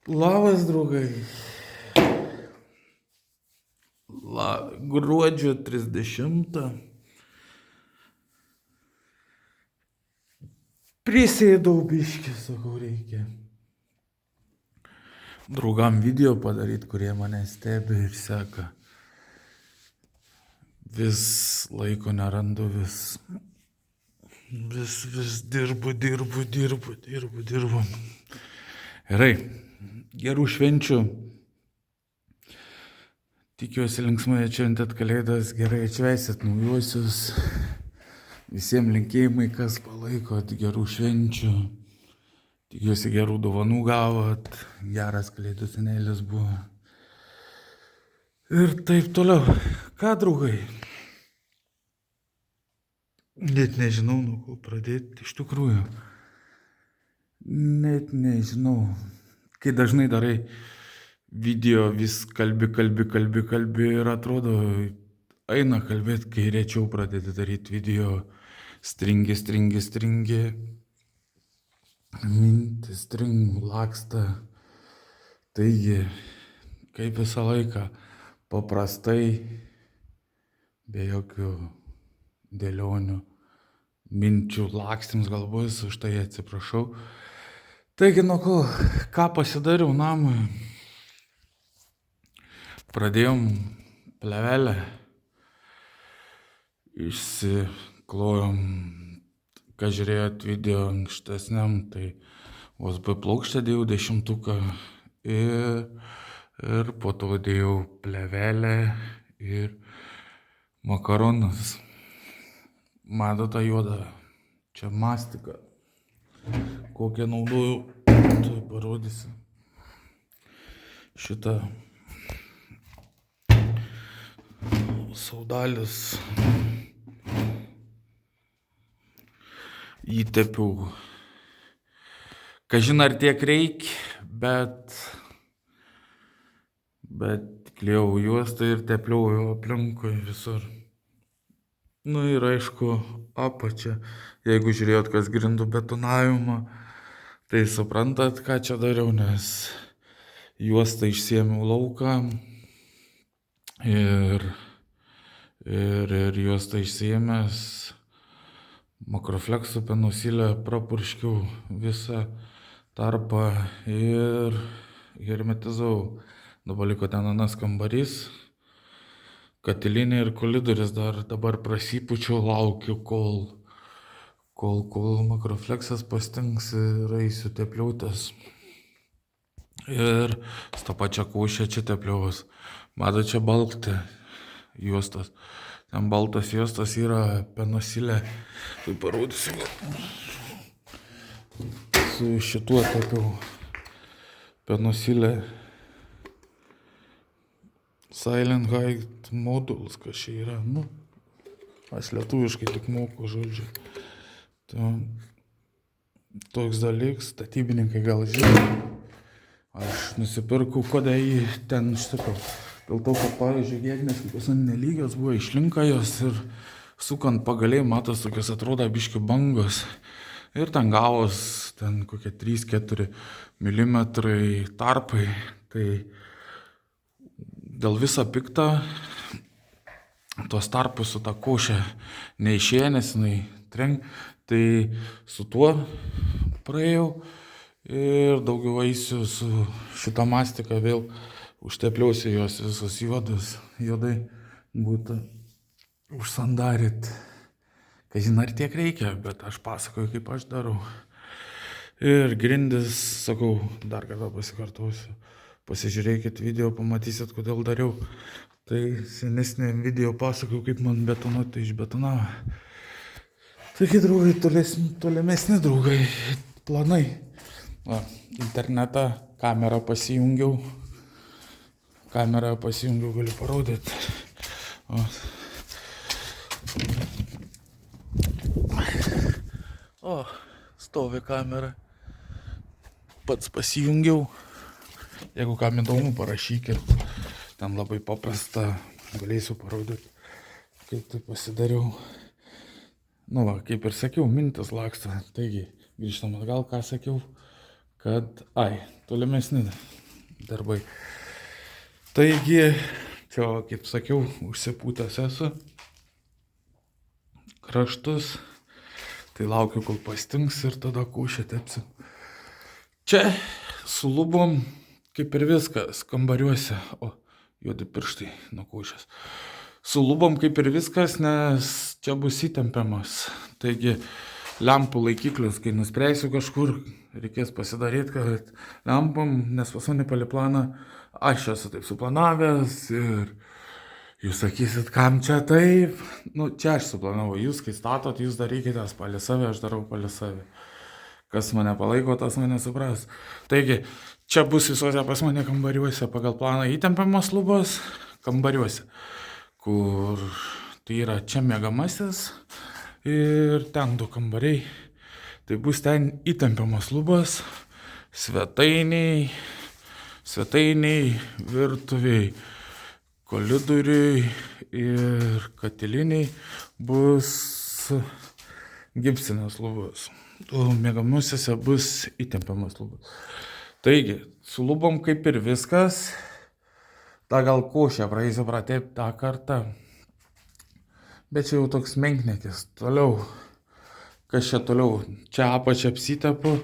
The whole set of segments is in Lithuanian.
Labas, draugai. Gruodžio 30. Prisėdau biškį, sakau, reikia draugam video padaryti, kurie mane stebi ir seka. Vis laiko nerandu, vis dirbu. Gerai, gerų švenčių. Tikiuosi linksmai atšventėt kalėdas, gerai atšvęsit naujuosius. Visiems linkėjimai, kas palaikot, gerų švenčių. Tikiuosi gerų dovanų gavot, geras kalėdų senelis buvo. Ir taip toliau. Ką, draugai? Net nežinau, nuo ko pradėti, iš tikrųjų. Net nežinau. Kai dažnai darai video, vis kalbi ir atrodo, eina kalbėti, kai rečiau pradedi daryti video, stringi. Mintis laksta. Taigi, kaip visą laiką, paprastai, be jokių dėlionių, minčių lakstyms galbūt, už tai atsiprašau. Taigi, nuo ko, ką pasidariau namui? Pradėjom plevelę, išsiklojom, ką žiūrėjot video ankstesniam, tai USB plokštę dėjau 10 ir po to dėjau plevelę ir makaronus. Mato tą juodą, čia mastika, kokią naudojau, tai parodysiu. Šitą saudalis įtepiau. Kažin ar tiek reikia, bet klėjau juostą ir tepliau aplinkui visur. Nu ir aišku, apačia, jeigu žiūrėjot, kas grindų betonavimą, tai suprantat, ką čia dariau, nes juostą išsiėmiau lauką ir juostą išsiėmęs makrofleksų penusilę prapurškiau visą tarpą ir hermetizavau. Dabar liko ten anas kambarys, katilinė ir koridorius dar dabar prasipučiau, laukiu, kol makrofleksas pastings ir eisiu tepliautas. Ir su tą pačią košę čia tepliaus. Mato, čia balta juostas. Ten baltas juostas yra penusilė. Tai parodysiu. Su šituo tepiau penusilė. Silent Height modules, kas čia yra. Nu, aš lietuviškai tik moku žodžiu. Toks dalyks, statybininkai gal žino. Aš nusipirkau, kodėl jį ten išsipau. Dėl to, kad, pavyzdžiui, gėgnės kokios nelygios buvo, išlinka jos ir sukant pagaliai, matos, tokios atrodo biški bangos. Ir ten gavos, ten kokie 3-4 mm tarpai. Tai dėl visą piktą tuos tarpus su tą košę neišėjo, nes jinai trenk. Tai su tuo praėjau ir daugiau eisiu su šitą mastiką vėl. Užtepliausi jos visus juodai būtų užsandaryt. Kažin ar tiek reikia, bet aš pasakoju, kaip aš darau. Ir grindis, sakau, dar kartą pasikartosiu. Pasižiūrėkit video, pamatysit, kodėl dariau. Tai senesnėm video pasakoju, kaip man betonuoti išbetonavo. Taigi, draugai, tolimesni draugai, planai. Internetą, kamerą pasijungiau, galiu parodyti. Stovi kamera. Pats pasijungiau. Jeigu kam įdomu, parašykit. Ten labai paprasta, galėsiu parodyti, kaip tai pasidariau. Nu va, kaip ir sakiau, mintis laksta. Taigi, grįžtam atgal, ką sakiau. tolimesni darbai. Taigi, čia, kaip sakiau, užsipūtęs esu kraštus, tai laukiu, kol pastings ir tada košę tepsiu. Čia su lubom kaip ir viskas kambariuose, juodi pirštai nuo košės. Su lubom kaip ir viskas, nes čia bus įtempiamas. Taigi, lempų laikiklius, kai nuspręsiu kažkur, reikės pasidaryti, kad lempom, nes pas mane palei planą, aš esu taip suplanavęs ir jūs sakysit, kam čia taip? Čia aš suplanavau, jūs kai statot, jūs darykite palei save, aš darau palei save. Kas mane palaiko, tas mane supras. Taigi, čia bus visuose pas mane kambariuose pagal planą įtempiamas lubos kambariuose, kur tai yra čia miegamasis ir ten 2 kambariai. Tai bus ten įtempiamas lubos, svetainiai, virtuviai, koridoriui ir katiliniai bus gipsinės lubos. O miegamaisiuose bus įtempiamas lubos. Taigi, su lubom kaip ir viskas. Ta gal košę praeisiu pratepti tą kartą. Bet čia jau toks menkniekis. Toliau. Kas čia toliau? Čia apačią apsitepu.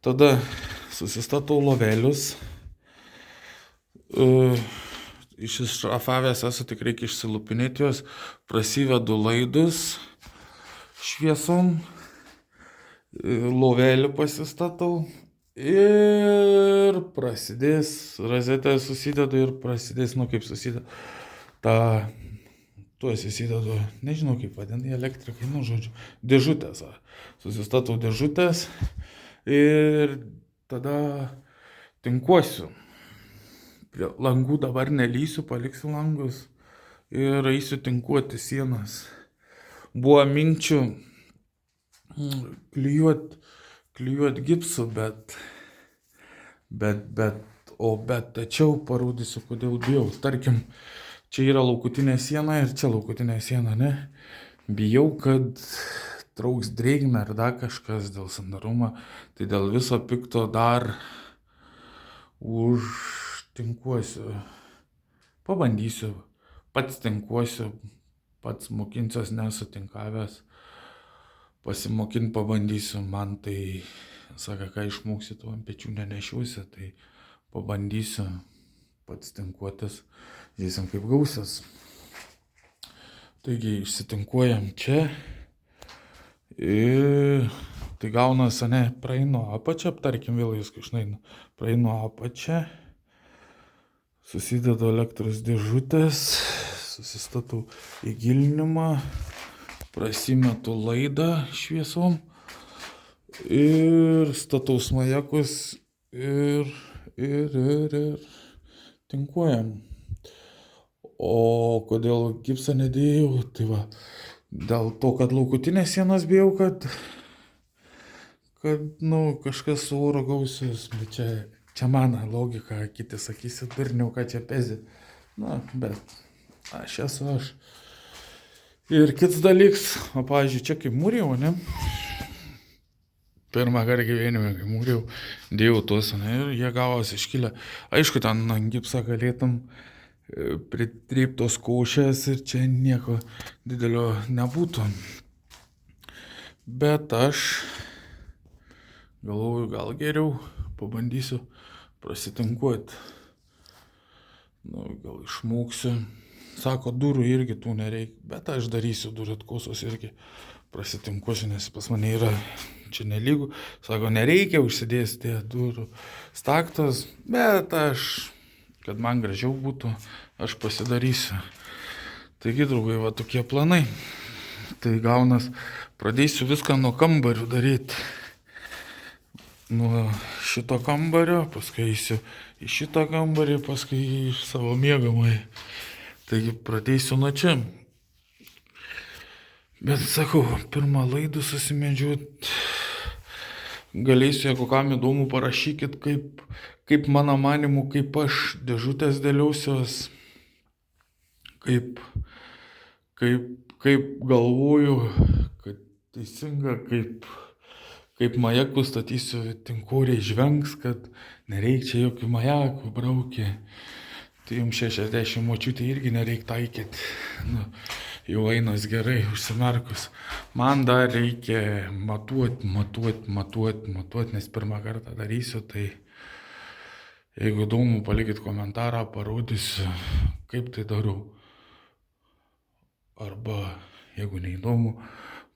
Tada susistatau lovelius. Iššrafavęs esu, tik reikia išsilupinėti juos. Prasivedu laidus šviesom. Lovelį pasistatau. Ir prasidės, rozetę susidedu ir prasidės, kaip susidedu. Tuos įsidedu, nežinau kaip vadinti, elektrikai, žodžiu, dėžutės. Susistatau dėžutės ir tada tinkuosiu. Prie langų dabar nelysiu, paliksiu langus ir eisiu tinkuoti sienas. Buvo minčių klijuot gipsu, bet tačiau parodysiu, kodėl bijau. Tarkim, čia yra laukutinė siena ir čia laukutinė siena, ne? Bijau, kad trauks drėgmę ar dar kažkas dėl sandarumo, tai dėl viso pikto dar užtinkuosiu. Pabandysiu, pats tinkuosiu, pats mokinsiuos, nesu tinkavęs. Pasimokinti pabandysiu, man tai, sako, ką išmoksi, tu ant pečių nenešiuosi, tai pabandysiu pats tinkuotis, žiūrėsim kaip gausis. Taigi išsitinkuojam čia ir tai gaunasi, praeinu apačią, tarkim vėl viską išnainu, praeinu apačią, susidedu elektros dėžutės, susistatau įgilinimą, prasimetu laidą šviesom ir statau smajakus ir tinkuojam. O kodėl gipsą nedėjau, tai va, dėl to, kad laukutinės sienos bijau, kad kažkas su oro gausis, bet čia mano logika, kiti sakysit, durniau, ką čia pezi. Bet aš esu aš. Ir kits dalyks, pavyzdžiui, čia kaip mūriau, ne? Pirmą kartą gyvenime, kai mūriau, dėjau tuos, ir jie gavosi iškilę. Aišku, ten ant gipsą galėtum pritryptos košės ir čia nieko didelio nebūtų. Bet aš galvoju, gal geriau pabandysiu prasitinkuoti. Gal išmoksiu. Sako, durų irgi tų nereikia, bet aš darysiu durų atkosos irgi prasitinkuosiu, nes pas mane yra čia nelygų. Sako, nereikia užsidėti durų staktos, bet kad man gražiau būtų, aš pasidarysiu. Taigi, draugai, va tokie planai. Tai gaunas, pradėsiu viską nuo kambarių daryti. Nuo šito kambario, paskui eisiu į šitą kambarį, paskui į savo miegamąjį. Taigi pradėsiu nuo čia. Bet sakau, pirmą laidą susimedžiuot. Galėsiu, jeigu kam įdomu, parašykit, kaip mano manimu, kaip aš dėžutės dėliausios, kaip kaip galvoju, kad teisinga, kaip majakų statysiu, tinkoriai žvengs, kad nereik čia jokių majakų braukė. Tai jums 60 močiutė irgi nereik taikyti. Nu, jau einas gerai, užsimerkus. Man dar reikia matuoti, nes pirmą kartą darysiu, tai jeigu įdomu, palikit komentarą, parodysiu, kaip tai darau. Arba, jeigu neįdomu,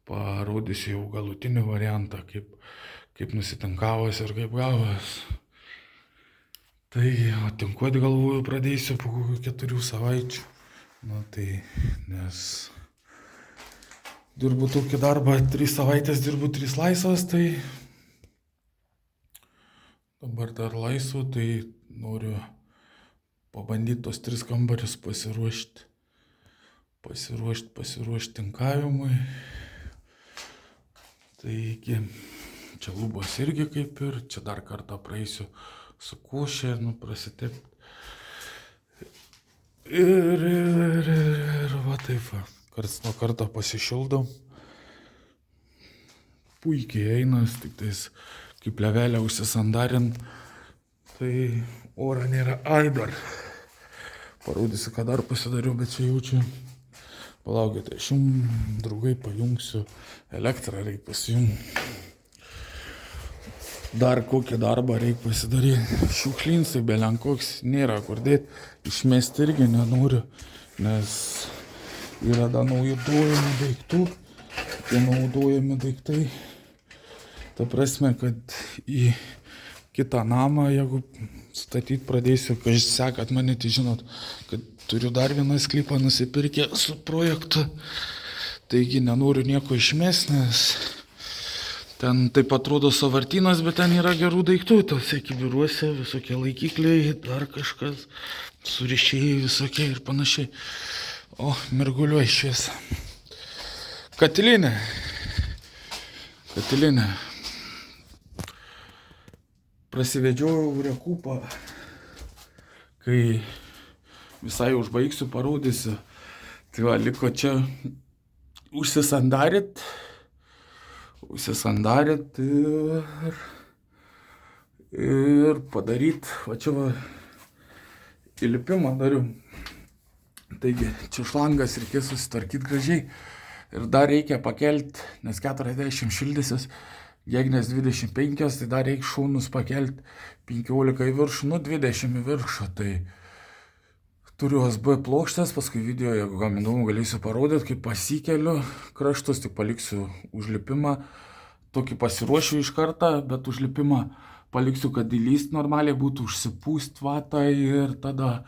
parodysiu jau galutinį variantą, kaip nusitinkavos ir kaip gavos. Tai tinkuoti galvoju pradėsiu po 4 savaičių. Na tai, nes dirbu tokį darbą, 3 savaitės dirbu 3 laisvas, tai dabar dar laisvu, tai noriu pabandyti tos 3 kambarius pasiruošti tinkavimui. Taigi, čia lubos irgi kaip ir, čia dar kartą praeisiu su košė, prasitepti. Ir va taip va, karts nuo karto pasišildau. Puikiai einas, tik tais kaip levelę užsisandarint, tai oro nėra. Ai dar. Parodysiu, ką dar pasidariau, bet čia jaučiu. Palaukite, aš jums, draugai, pajungsiu elektrą, reikia pasijungti. Dar kokį darbą reikia pasidaryti. Šiukšlinsai belenkoks nėra kur dėti. Išmesti irgi nenoriu, nes yra dar naudojami daiktų. Tie naudojami daiktai. Ta prasme, kad į kitą namą, jeigu statyti pradėsiu, kai sekat mane, tai žinot, kad turiu dar vieną sklypą nusipirkę su projektu. Taigi nenoriu nieko išmesti, nes ten taip atrodo sąvartynas, bet ten yra gerų daiktų, tose kibiruose, visokie laikikliai, dar kažkas, surišėjai visokie ir panašiai. O, mirguliuoja šviesa. Katilinė. Prasivedžiojau rekupą, kai visai užbaigsiu, parodysiu. Tai va, liko čia užsisandarit ir padaryt, va čia va, įlipimą dariu. Taigi, čia šlangas reikės susitvarkyti gražiai ir dar reikia pakelti, nes 40 šildysis, gegnės 25, tai dar reikia šaunus pakelti 15 į viršų, 20 į viršų, tai turiu USB plokštės, paskui video, jeigu kam įdomu, galėsiu parodyti, kaip pasikeliu kraštus, tik paliksiu užlipimą, tokį pasiruošiu iš kartą, bet užlipimą paliksiu, kad įlyst normaliai būtų, užsipūst vatą ir tada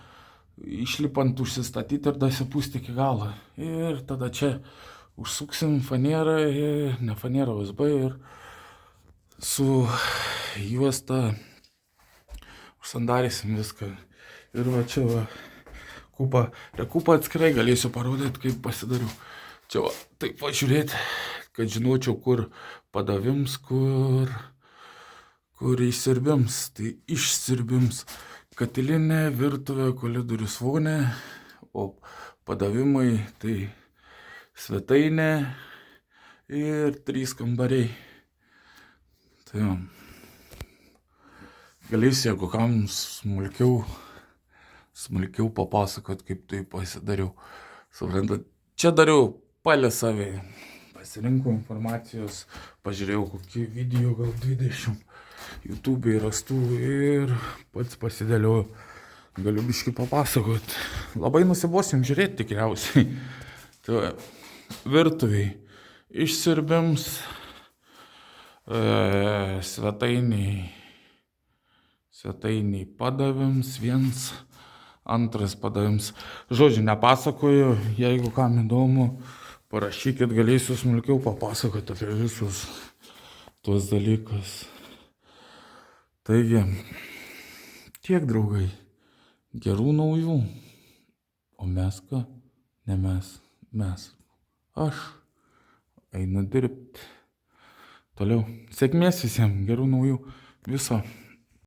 išlipant užsistatyti ir dasipūsti iki galo. Ir tada čia užsuksim fanerą, ne fanerą, USB ir su juosta užsandarysim viską. Ir va čia va, rekupą atskirai galėsiu parodyti, kaip pasidariau. Čia va, taip va žiūrėti, kad žinočiau, kur padavims, kur išsirbims. Tai išsirbims katilinė, virtuvė, koridorius, vonė, o padavimai tai svetainė ir 3 kambariai. Tai jau, galėsiu, jeigu kam smulkiau papasakot, kaip tai pasidariau. Suprantat, čia dariau palė savai. Pasirinkau informacijos, pažiūrėjau kokį video, gal 20 YouTube'ai rastų ir pats pasidėliau. Galiu biškį papasakot. Labai nusibosim žiūrėti tikriausiai. Tai virtuviai išsirbims, svetainiai padavims, 1, 2 padavims. Žodžiu, nepasakoju, jeigu kam įdomu, parašykit, galėsiu smulkiau papasakoti apie visus tuos dalykus. Taigi, tiek, draugai, gerų naujų. O mes ką? Ne mes. Aš einu dirbti. Toliau. Sėkmės visiems, gerų naujų. Viso.